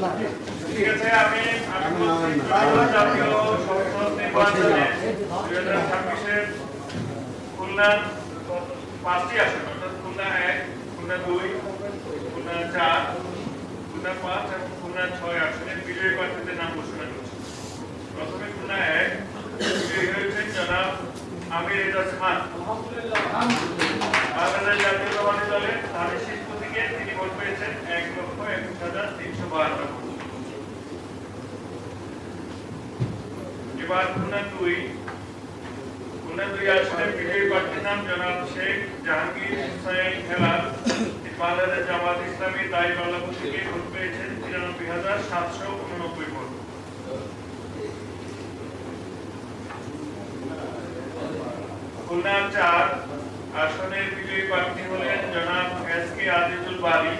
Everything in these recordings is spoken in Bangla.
ঠিক আছে, আমি জাতীয় সংসদ নির্বাচনে 2026-এর খুলনার 5টি আসন অর্থাৎ খুলনা 1, খুলনা 2, খুলনা 4, খুলনা 5 এবং খুলনা 6 আসনের বিজয়ী প্রার্থীদের নাম ঘোষণা করছি। প্রথমে খুলনা 1 বিজয়ী হয়েছেন জনাব আমির এজাজ খান। বাংলাদেশ জাতীয়তাবাদী দলের ধানের শীর্ষ থেকে তিনি ভোট পেয়েছেন 1,21,352 ভোট। এবার খুলনা 2 আসনের বিজয়ী প্রার্থীর নাম জনাব শেখ জাহাঙ্গীর হুসাইন হেলাল। বাংলাদেশ জামাত ইসলামী দায়িপাল্লাপুর থেকে ভোট পেয়েছেন 93,789 ভোট। খুলনা 4 আসনের বিজয়ী প্রার্থী হলেন জনাব এস.কে আজিজুল বারী।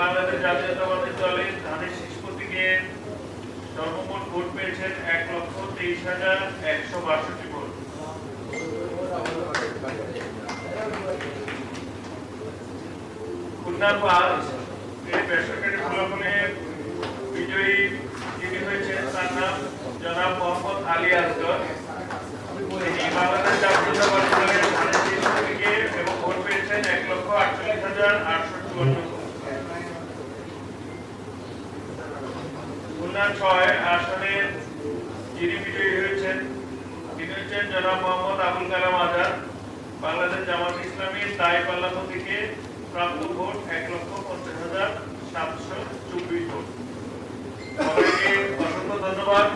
বাংলাদেশ জাতীয়তাবাদী দলের ধানের শীর্ষ থেকে সর্বমোট ভোট পেয়েছেন 1,23,162 ভোট। খুলনা 5 এই বেসরকারি ফলাফলে বিজয়ী যিনি হয়েছেন তার নাম জনাব মোহাম্মদ আলী আসগর। তিনি বাংলাদেশ জাতীয়তাবাদী দলের ধানের শীর্ষ থেকে এবং ভোট পেয়েছেন 1,48,854 ভোট। খুলনা 6 আসনের যিনি বিজয়ী হয়েছেন তিনি হচ্ছেন জনাব মোহাম্মদ আবুল কালাম আজাদ। বাংলাদেশ জামাত ইসলামীর দায়িপাল্লাপুর থেকে প্রাপ্ত ভোট 1,50,724 ভোট। সবাইকে অসংখ্য ধন্যবাদ।